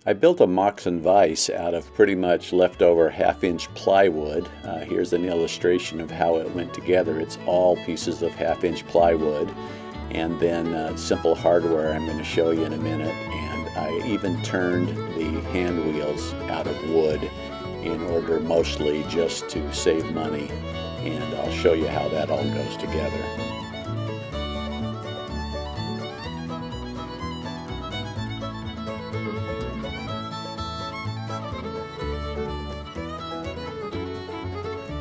I built a Moxon Vise out of pretty much leftover half-inch plywood. Here's an illustration of how it went together. It's all pieces of half-inch plywood and then simple hardware I'm going to show you in a minute. And I even turned the hand wheels out of wood in order mostly just to save money. And I'll show you how that all goes together.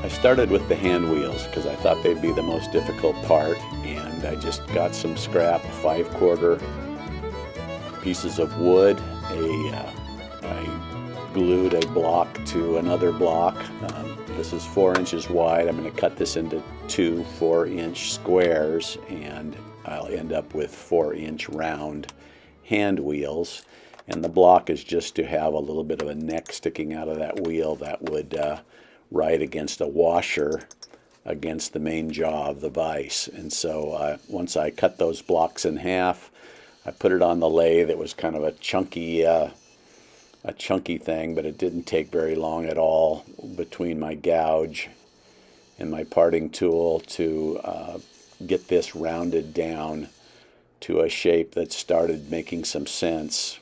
I started with the hand wheels because I thought they'd be the most difficult part, and I just got some scrap 5/4 pieces of wood. I glued a block to another block. This is 4 inches wide. I'm going to cut this into two 4-inch squares, and I'll end up with 4-inch round hand wheels. And the block is just to have a little bit of a neck sticking out of that wheel that would right against a washer against the main jaw of the vise. And so once I cut those blocks in half, I put it on the lathe. It was kind of a chunky thing, but it didn't take very long at all between my gouge and my parting tool to get this rounded down to a shape that started making some sense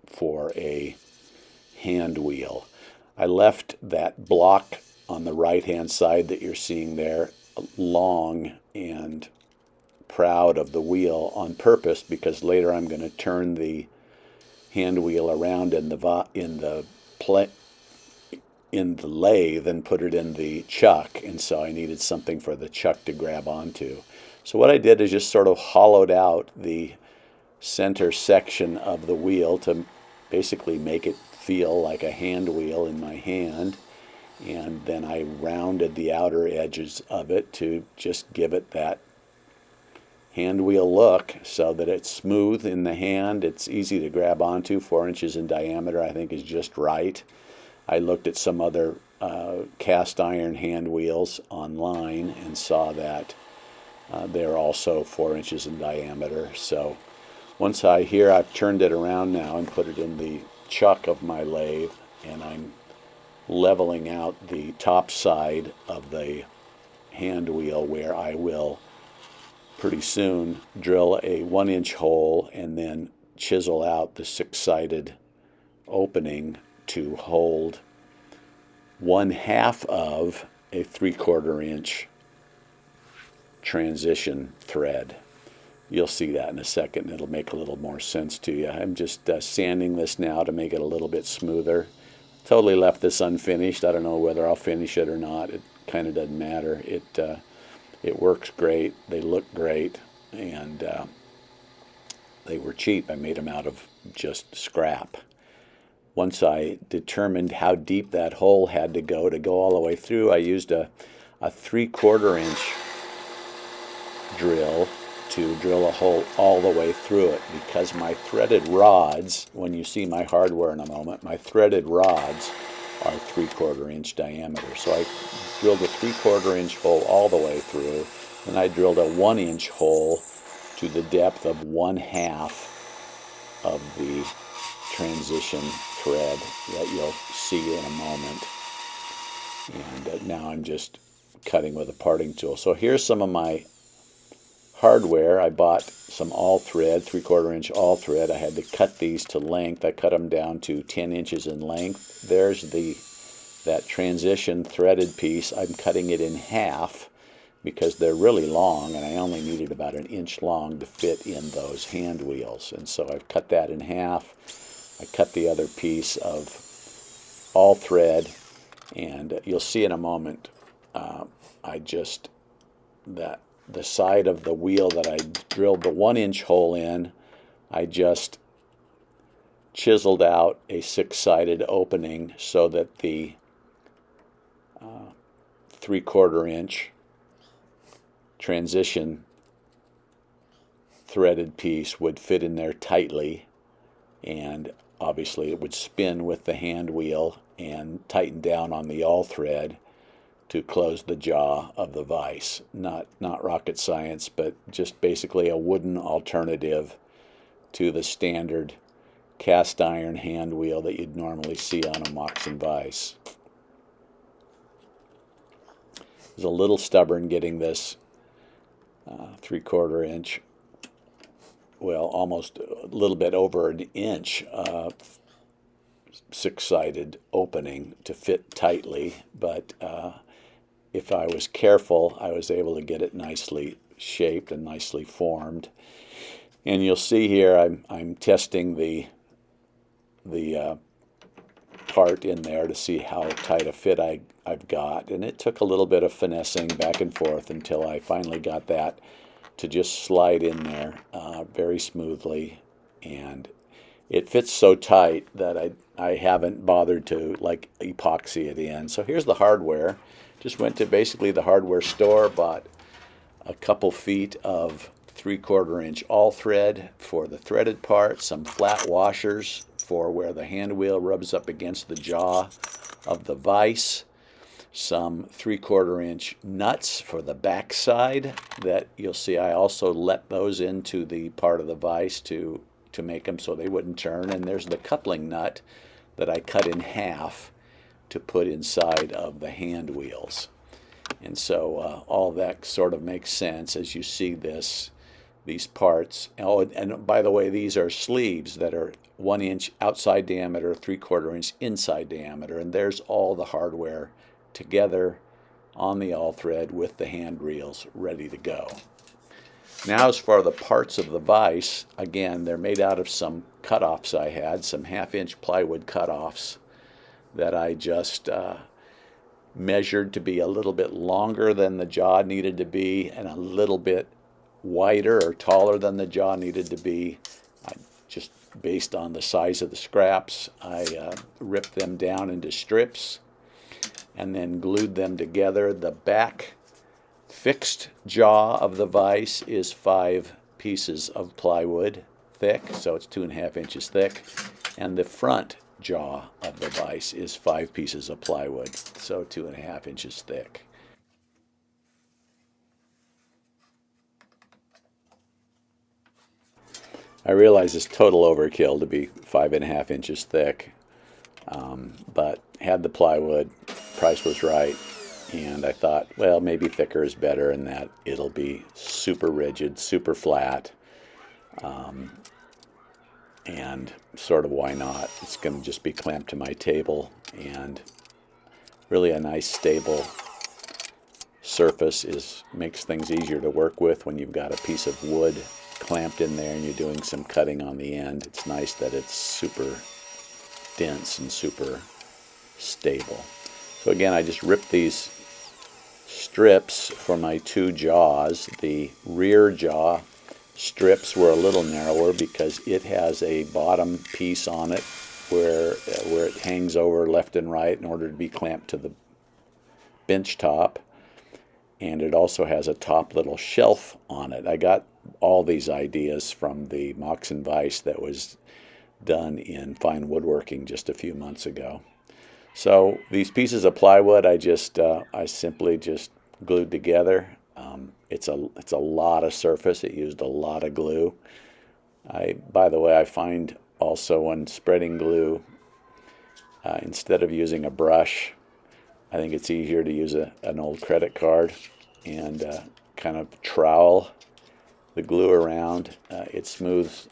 for a hand wheel. I left that block on the right-hand side that you're seeing there long and proud of the wheel on purpose, because later I'm going to turn the hand wheel around in the lathe and put it in the chuck, and so I needed something for the chuck to grab onto. So what I did is just sort of hollowed out the center section of the wheel to basically make it feel like a hand wheel in my hand, and then I rounded the outer edges of it to just give it that hand wheel look so that it's smooth in the hand. It's easy to grab onto. 4 inches in diameter I think is just right. I looked at some other cast iron hand wheels online and saw that they're also 4 inches in diameter. So once I've turned it around now and put it in the chuck of my lathe, and I'm leveling out the top side of the hand wheel where I will pretty soon drill a 1-inch hole and then chisel out the 6-sided opening to hold 1/2 of a 3/4 inch transition thread. You'll see that in a second. It'll make a little more sense to you. I'm just sanding this now to make it a little bit smoother. Totally left this unfinished. I don't know whether I'll finish it or not. It kind of doesn't matter. It works great. They look great, and they were cheap. I made them out of just scrap. Once I determined how deep that hole had to go all the way through, I used a 3/4 inch drill to drill a hole all the way through it, because my threaded rods, when you see my hardware in a moment, my threaded rods are 3/4 inch diameter. So I drilled a 3/4 inch hole all the way through, and I drilled a 1-inch hole to the depth of 1/2 of the transition thread that you'll see in a moment. And now I'm just cutting with a parting tool. So here's some of my hardware. I bought some all thread, 3/4 inch all thread. I had to cut these to length. I cut them down to 10 inches in length. There's that transition threaded piece. I'm cutting it in half because they're really long, and I only needed about 1 inch long to fit in those hand wheels. And so I've cut that in half. I cut the other piece of all thread, and you'll see in a moment, the side of the wheel that I drilled the 1-inch hole in, I just chiseled out a 6-sided opening so that the 3/4 inch transition threaded piece would fit in there tightly, and obviously it would spin with the hand wheel and tighten down on the all thread to close the jaw of the vise. Not rocket science, but just basically a wooden alternative to the standard cast iron hand wheel that you'd normally see on a Moxon Vise. I was a little stubborn getting this 3/4 inch, well, almost a little bit over an inch six-sided opening to fit tightly, but if I was careful, I was able to get it nicely shaped and nicely formed. And you'll see here I'm testing the part in there to see how tight a fit I've got, and it took a little bit of finessing back and forth until I finally got that to just slide in there very smoothly, and it fits so tight that I haven't bothered to like epoxy it in. So here's the hardware. Just went to basically the hardware store, bought a couple feet of 3/4 inch all thread for the threaded part, some flat washers for where the hand wheel rubs up against the jaw of the vise, some 3/4 inch nuts for the back side that you'll see I also let those into the part of the vise to make them so they wouldn't turn, and there's the coupling nut that I cut in half to put inside of the hand wheels. And so all that sort of makes sense as you see these parts. Oh, and by the way, these are sleeves that are 1 inch outside diameter, 3/4 inch inside diameter, and there's all the hardware together on the all thread with the hand reels ready to go. Now as for the parts of the vise, again, they're made out of some cutoffs I had, some 1/2 inch plywood cutoffs that I just measured to be a little bit longer than the jaw needed to be and a little bit wider or taller than the jaw needed to be. Just based on the size of the scraps, I ripped them down into strips and then glued them together. The back fixed jaw of the vise is 5 pieces of plywood thick, so it's 2.5 inches thick, and the front jaw of the vise is 5 pieces of plywood, so 2.5 inches thick. I realize it's total overkill to be 5.5 inches thick, but had the plywood, price was right, and I thought, well, maybe thicker is better in that it'll be super rigid, super flat, and sort of why not? It's going to just be clamped to my table, and really a nice stable surface makes things easier to work with when you've got a piece of wood clamped in there and you're doing some cutting on the end. It's nice that it's super dense and super stable. So again, I just ripped these strips for my 2 jaws. The rear jaw strips were a little narrower because it has a bottom piece on it where it hangs over left and right in order to be clamped to the bench top, and it also has a top little shelf on it. I got all these ideas from the Moxon Vise that was done in fine woodworking just a few months ago. So these pieces of plywood I simply just glued together. It's a lot of surface. It used a lot of glue. By the way, I find also when spreading glue, instead of using a brush, I think it's easier to use an old credit card and kind of trowel the glue around. It smooths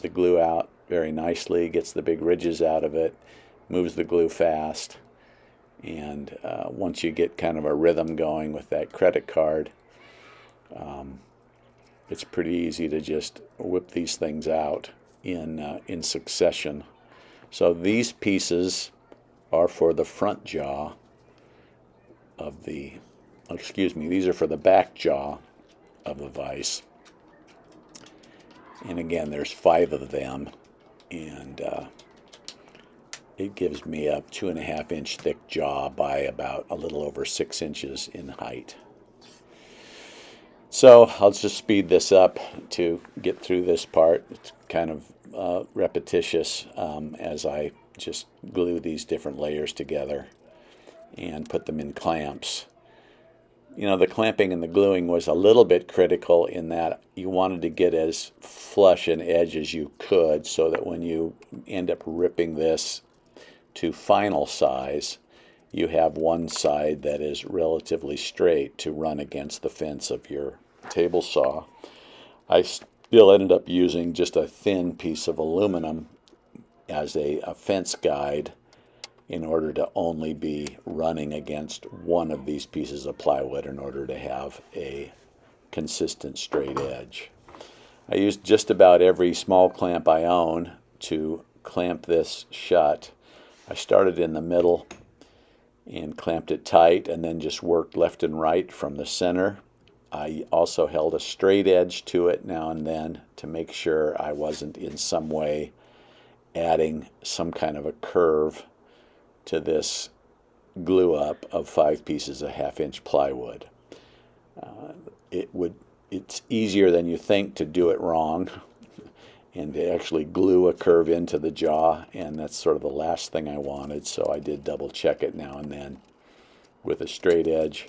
the glue out very nicely, gets the big ridges out of it, moves the glue fast, and once you get kind of a rhythm going with that credit card, it's pretty easy to just whip these things out in succession. So these pieces are for the front jaw of these are for the back jaw of the vise. And again, there's 5 of them, and it gives me a 2.5 inch thick jaw by about a little over 6 inches in height. So I'll just speed this up to get through this part. It's kind of repetitious as I just glue these different layers together and put them in clamps. The clamping and the gluing was a little bit critical in that you wanted to get as flush an edge as you could so that when you end up ripping this to final size, you have one side that is relatively straight to run against the fence of your table saw. I still ended up using just a thin piece of aluminum as a fence guide in order to only be running against one of these pieces of plywood in order to have a consistent straight edge. I used just about every small clamp I own to clamp this shut. I started in the middle and clamped it tight and then just worked left and right from the center. I also held a straight edge to it now and then to make sure I wasn't in some way adding some kind of a curve to this glue up of 5 pieces of 1/2 inch plywood. It's easier than you think to do it wrong and to actually glue a curve into the jaw, and that's sort of the last thing I wanted, so I did double check it now and then with a straight edge,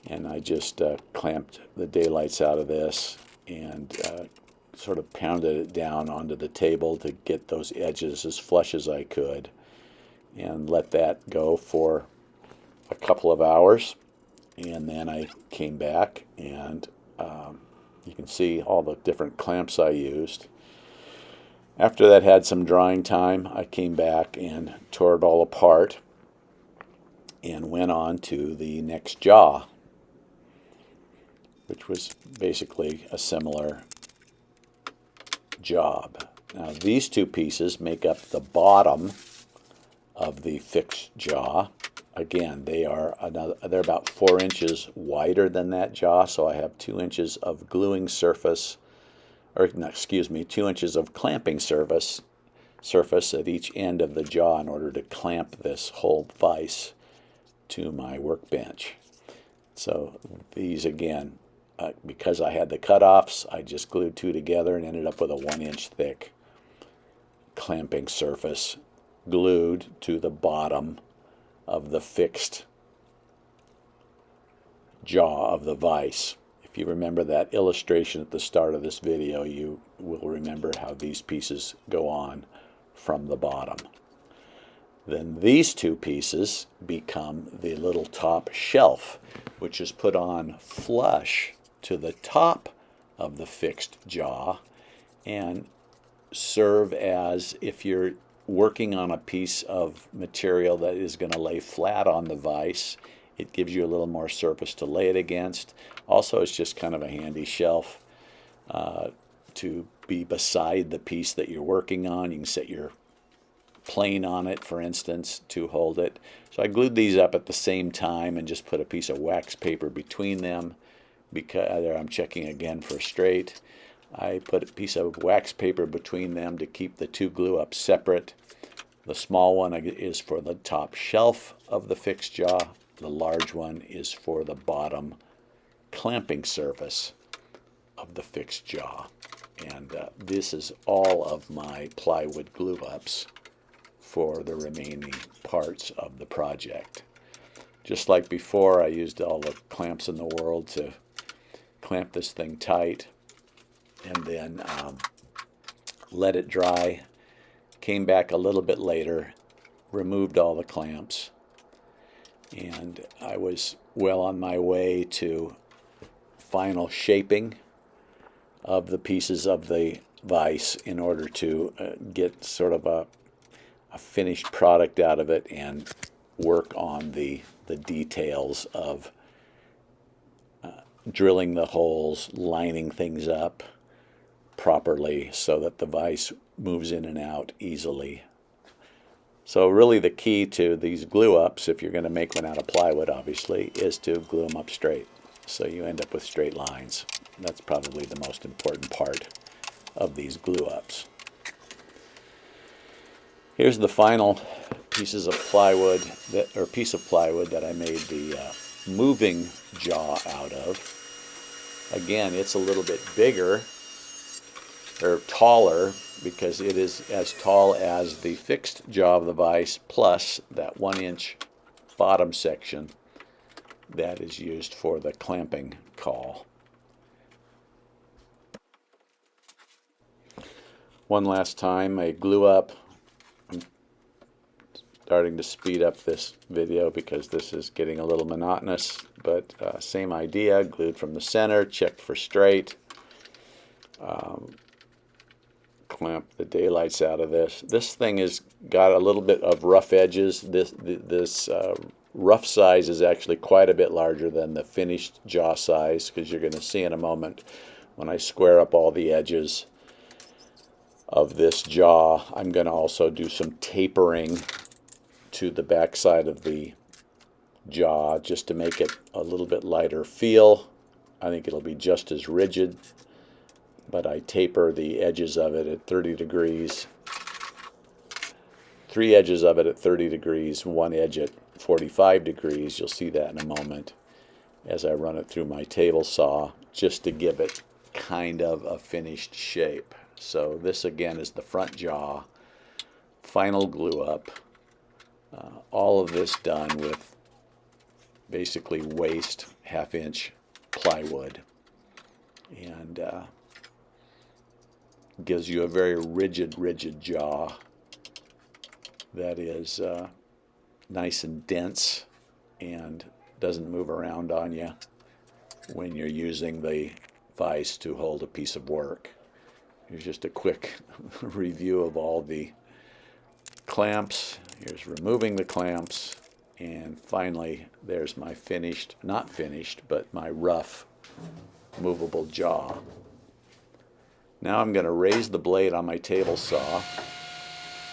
and I just clamped the daylights out of this and sort of pounded it down onto the table to get those edges as flush as I could, and let that go for a couple of hours. And then I came back and you can see all the different clamps I used. After that had some drying time, I came back and tore it all apart and went on to the next jaw, which was basically a similar job. Now these two pieces make up the bottom of the fixed jaw. Again, they're about 4 inches wider than that jaw, so I have 2 inches of gluing surface, or no, excuse me, 2 inches of clamping surface at each end of the jaw in order to clamp this whole vise to my workbench. So these again, because I had the cutoffs, I just glued 2 together and ended up with a 1 inch thick clamping surface glued to the bottom of the fixed jaw of the vise. If you remember that illustration at the start of this video, you will remember how these pieces go on from the bottom. Then these two pieces become the little top shelf, which is put on flush to the top of the fixed jaw and serve as, if you're working on a piece of material that is going to lay flat on the vise, it gives you a little more surface to lay it against. Also, it's just kind of a handy shelf to be beside the piece that you're working on. You can set your plane on it, for instance, to hold it. So I glued these up at the same time and just put a piece of wax paper between them, because I'm checking again for straight. I put a piece of wax paper between them to keep the two glue ups separate. The small one is for the top shelf of the fixed jaw. The large one is for the bottom clamping surface of the fixed jaw. And this is all of my plywood glue ups for the remaining parts of the project. Just like before, I used all the clamps in the world to clamp this thing tight, and then let it dry. Came back a little bit later, removed all the clamps, and I was well on my way to final shaping of the pieces of the vise in order to get sort of a finished product out of it and work on the details of drilling the holes, lining things up properly so that the vise moves in and out easily. So really the key to these glue ups, if you're going to make one out of plywood obviously, is to glue them up straight, so you end up with straight lines. That's probably the most important part of these glue ups. Here's the final pieces of plywood piece of plywood that I made the moving jaw out of. Again, it's a little bit bigger or taller because it is as tall as the fixed jaw of the vise plus that 1 inch bottom section that is used for the clamping caul. One last time, a glue up. I'm starting to speed up this video because this is getting a little monotonous, but same idea, glued from the center, checked for straight. Clamp the daylights out of this. This thing has got a little bit of rough edges. This rough size is actually quite a bit larger than the finished jaw size, because you're going to see in a moment when I square up all the edges of this jaw. I'm going to also do some tapering to the back side of the jaw just to make it a little bit lighter feel. I think it'll be just as rigid, but I taper the edges of it at 30 degrees. 3 edges of it at 30 degrees, 1 edge at 45 degrees. You'll see that in a moment as I run it through my table saw, just to give it kind of a finished shape. So this again is the front jaw, final glue up. All of this done with basically waste 1/2 inch plywood, and gives you a very rigid jaw that is nice and dense and doesn't move around on you when you're using the vise to hold a piece of work. Here's just a quick review of all the clamps. Here's removing the clamps, and finally there's my finished, not finished, but my rough movable jaw. Now I'm going to raise the blade on my table saw.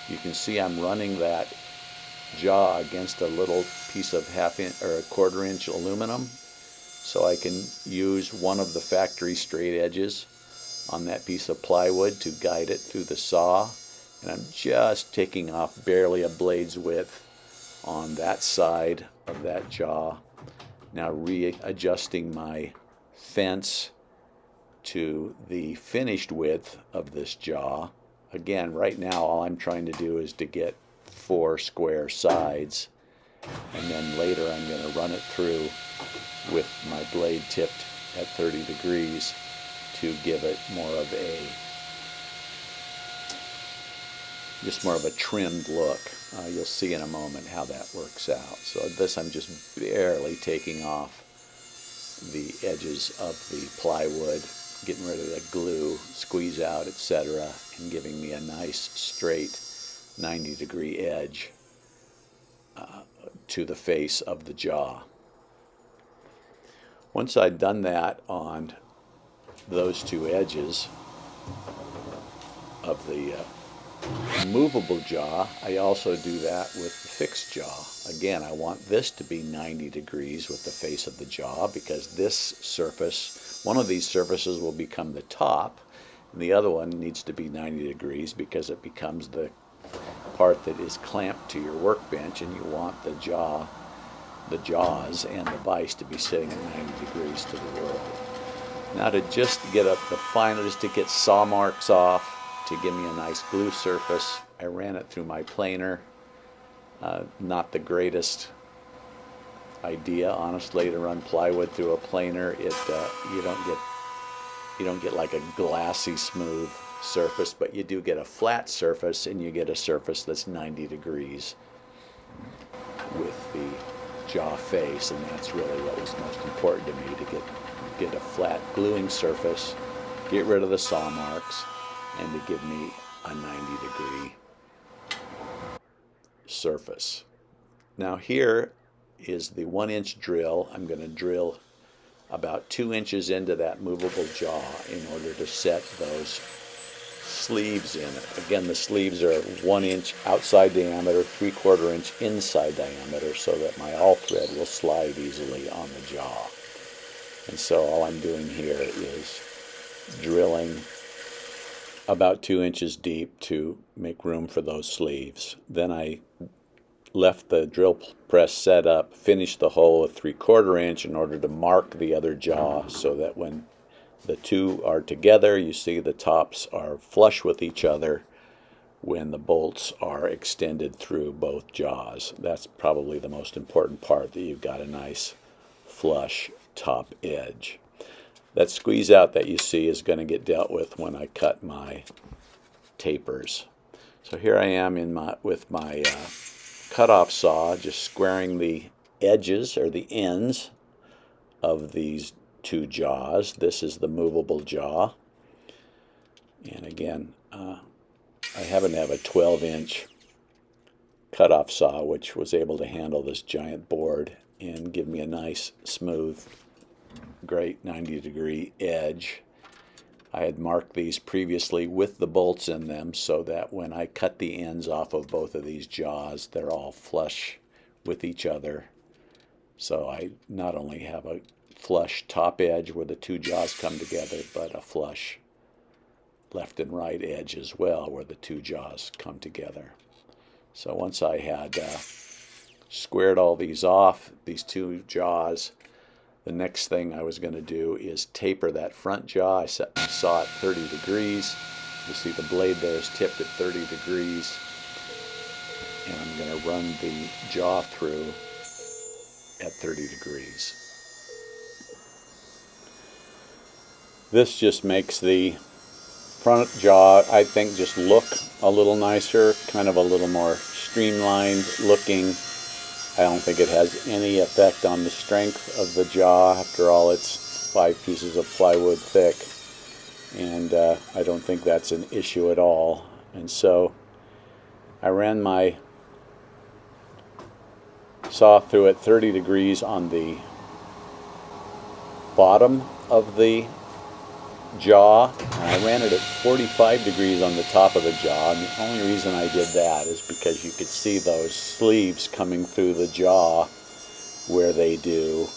You can see I'm running that jaw against a little piece of 1/2 inch or 1/4 inch aluminum, so I can use one of the factory straight edges on that piece of plywood to guide it through the saw, and I'm just taking off barely a blade's width on that side of that jaw. Now readjusting my fence to the finished width of this jaw. Again, right now all I'm trying to do is to get 4 square sides, and then later I'm going to run it through with my blade tipped at 30 degrees to give it more of a trimmed look. You'll see in a moment how that works out. So this I'm just barely taking off the edges of the plywood, getting rid of the glue, squeeze out, etc., and giving me a nice straight 90-degree edge to the face of the jaw. Once I'd done that on those 2 edges of the movable jaw, I also do that with the fixed jaw. Again, I want this to be 90 degrees with the face of the jaw, because this surface, one of these surfaces will become the top, and the other one needs to be 90 degrees because it becomes the part that is clamped to your workbench, and you want the jaws and the vise to be sitting at 90 degrees to the world. Now to just get up the final, just to get saw marks off, to give me a nice glue surface, I ran it through my planer. Not the greatest idea, honestly, to run plywood through a planer. You don't get like a glassy smooth surface, but you do get a flat surface, and you get a surface that's 90 degrees with the jaw face, and that's really what was most important to me, to get a flat gluing surface, get rid of the saw marks, and to give me a 90-degree surface. Now here is the 1-inch drill. I'm going to drill about 2 inches into that movable jaw in order to set those sleeves in it. Again, the sleeves are 1 inch outside diameter, 3/4 inch inside diameter, so that my awl thread will slide easily on the jaw. And so all I'm doing here is drilling about 2 inches deep to make room for those sleeves. Then I left the drill press set up, finished the hole at 3/4 inch in order to mark the other jaw, so that when the two are together, you see the tops are flush with each other when the bolts are extended through both jaws. That's probably the most important part, that you've got a nice flush top edge. That squeeze out that you see is going to get dealt with when I cut my tapers. So here I am with my cutoff saw, just squaring the edges or the ends of these two jaws. This is the movable jaw. And again, I happen to have a 12-inch cutoff saw which was able to handle this giant board and give me a nice, smooth, great 90-degree edge. I had marked these previously with the bolts in them so that when I cut the ends off of both of these jaws, they're all flush with each other. So I not only have a flush top edge where the two jaws come together, but a flush left and right edge as well where the two jaws come together. So once I had squared all these off, these two jaws, the next thing I was going to do is taper that front jaw. I set my saw at 30 degrees. You see the blade there is tipped at 30 degrees. And I'm going to run the jaw through at 30 degrees. This just makes the front jaw, I think, just look a little nicer, kind of a little more streamlined looking. I don't think it has any effect on the strength of the jaw. After all, it's 5 pieces of plywood thick, and I don't think that's an issue at all. And so I ran my saw through at 30 degrees on the bottom of the jaw, and I ran it at 45 degrees on the top of the jaw. And the only reason I did that is because you could see those sleeves coming through the jaw where they do.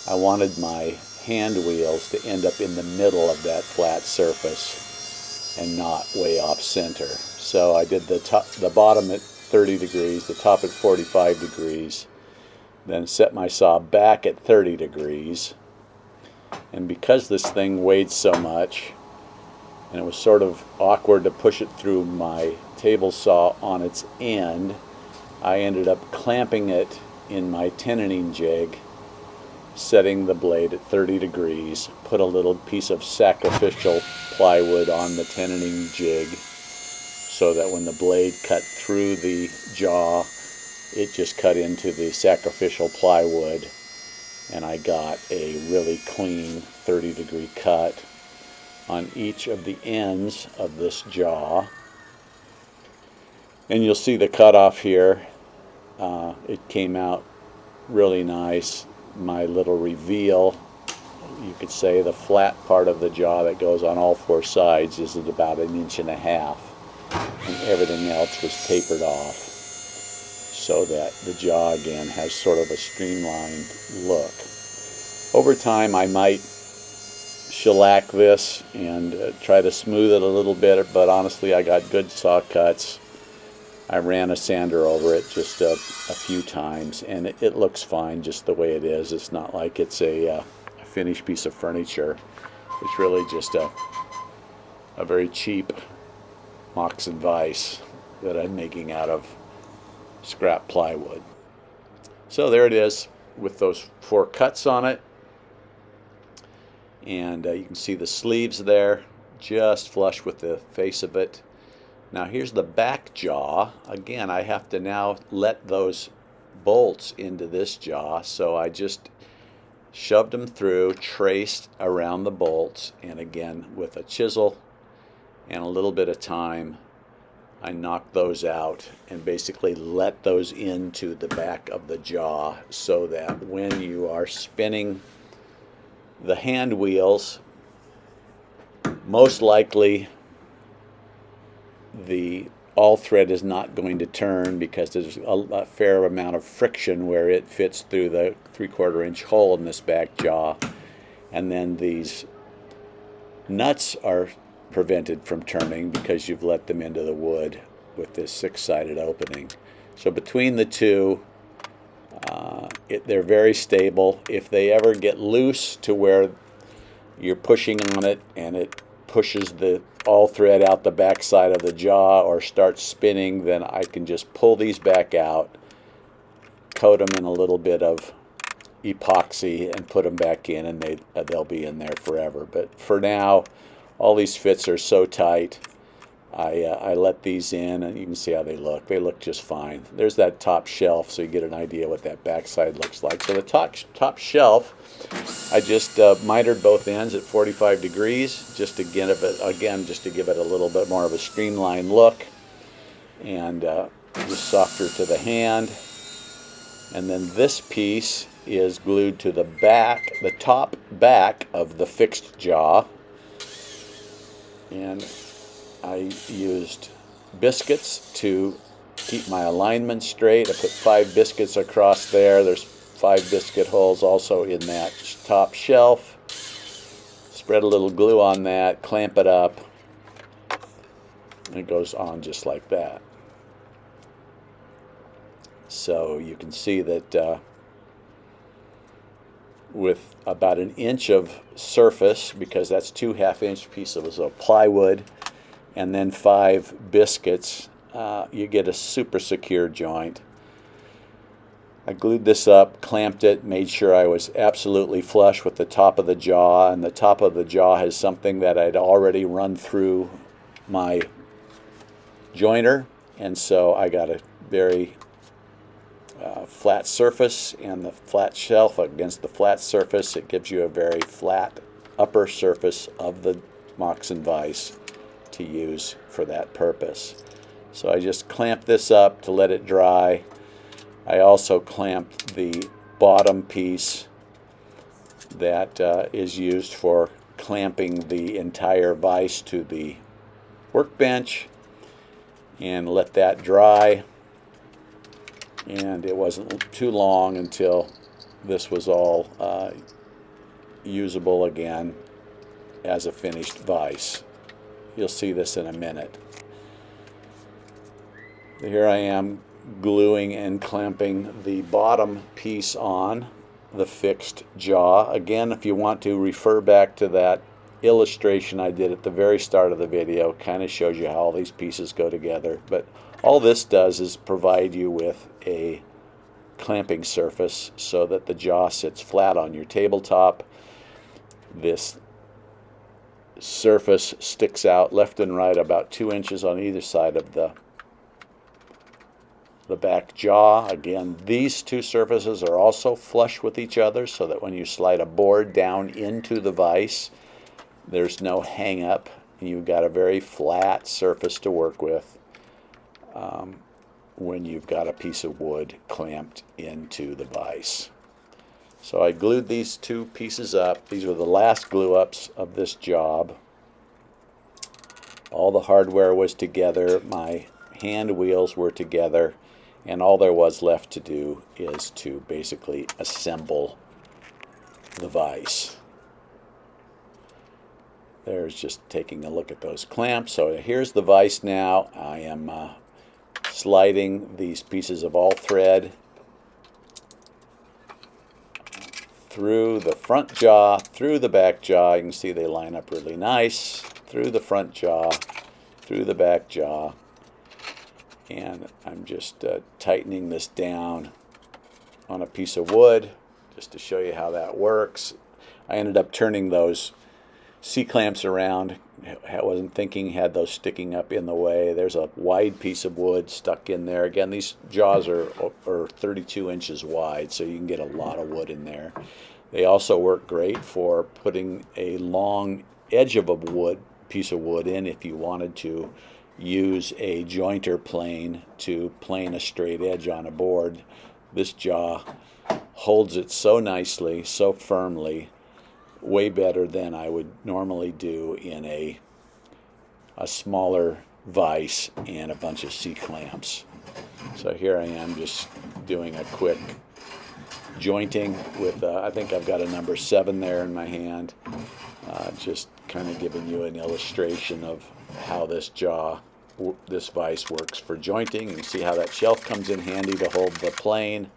I wanted my hand wheels to end up in the middle of that flat surface and not way off center. So I did the bottom at 30 degrees, the top at 45 degrees, then set my saw back at 30 degrees. And because this thing weighed so much, and it was sort of awkward to push it through my table saw on its end, I ended up clamping it in my tenoning jig, setting the blade at 30 degrees, put a little piece of sacrificial plywood on the tenoning jig so that when the blade cut through the jaw, it just cut into the sacrificial plywood. And I got a really clean 30-degree cut on each of the ends of this jaw. And you'll see the cutoff here. It came out really nice. My little reveal, you could say the flat part of the jaw that goes on all 4 sides is at about 1.5 inches, and everything else was tapered off, so that the jaw again has sort of a streamlined look. Over time I might shellac this and try to smooth it a little bit, but honestly I got good saw cuts. I ran a sander over it just a few times, and it looks fine just the way it is. It's not like it's a finished piece of furniture. It's really just a very cheap Moxon Vise that I'm making out of scrap plywood. So there it is with those 4 cuts on it, and you can see the sleeves there just flush with the face of it. Now here's the back jaw. Again, I have to now let those bolts into this jaw, so I just shoved them through, traced around the bolts, and again with a chisel and a little bit of time I knocked those out and basically let those into the back of the jaw, so that when you are spinning the hand wheels, most likely the all thread is not going to turn because there's a fair amount of friction where it fits through the 3/4 inch hole in this back jaw, and then these nuts are prevented from turning because you've let them into the wood with this 6-sided opening. So between the two, they're very stable. If they ever get loose to where you're pushing on it and it pushes the all thread out the back side of the jaw or starts spinning, then I can just pull these back out, coat them in a little bit of epoxy and put them back in, and they'll be in there forever. But for now, all these fits are so tight. I let these in, and you can see how they look. They look just fine. There's that top shelf, so you get an idea what that backside looks like. So the top shelf, I just mitered both ends at 45 degrees, just to give it, just to give it a little bit more of a streamlined look, and just softer to the hand. And then this piece is glued to the top back of the fixed jaw, and I used biscuits to keep my alignment straight. I put 5 biscuits across there. There's 5 biscuit holes also in that top shelf. Spread a little glue on that, clamp it up, and it goes on just like that. So you can see that with about an inch of surface, because that's 2 half-inch pieces of plywood, and then 5 biscuits, you get a super secure joint. I glued this up, clamped it, made sure I was absolutely flush with the top of the jaw, and the top of the jaw has something that I'd already run through my jointer, and so I got a very flat surface, and the flat shelf against the flat surface, it gives you a very flat upper surface of the Moxon Vise to use for that purpose. So I just clamped this up to let it dry. I also clamped the bottom piece that is used for clamping the entire vise to the workbench, and let that dry. And it wasn't too long until this was all usable again as a finished vise. You'll see this in a minute. Here I am gluing and clamping the bottom piece on the fixed jaw. Again, if you want to refer back to that illustration I did at the very start of the video, kind of shows you how all these pieces go together. But all this does is provide you with a clamping surface so that the jaw sits flat on your tabletop. This surface sticks out left and right about 2 inches on either side of the back jaw. Again, these 2 surfaces are also flush with each other, so that when you slide a board down into the vise, there's no hang up, and you've got a very flat surface to work with when you've got a piece of wood clamped into the vise. So I glued these 2 pieces up. These were the last glue ups of this job. All the hardware was together, my hand wheels were together, and all there was left to do is to basically assemble the vise. There's just taking a look at those clamps. So here's the vise now. I am sliding these pieces of all thread through the front jaw, through the back jaw. You can see they line up really nice. Through the front jaw, through the back jaw. And I'm just tightening this down on a piece of wood just to show you how that works. I ended up turning those C-clamps around. I wasn't thinking, had those sticking up in the way. There's a wide piece of wood stuck in there. Again, these jaws are 32 inches wide, so you can get a lot of wood in there. They also work great for putting a long edge of a piece of wood in if you wanted to use a jointer plane to plane a straight edge on a board. This jaw holds it so nicely, so firmly, way better than I would normally do in a smaller vise and a bunch of C-clamps. So here I am just doing a quick jointing with, I think I've got a number 7 there in my hand, just kind of giving you an illustration of how this vise works for jointing. You can see how that shelf comes in handy to hold the plane.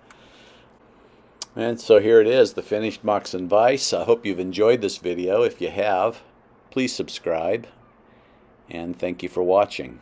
And so here it is, the finished Moxon Vise. I hope you've enjoyed this video. If you have, please subscribe, and thank you for watching.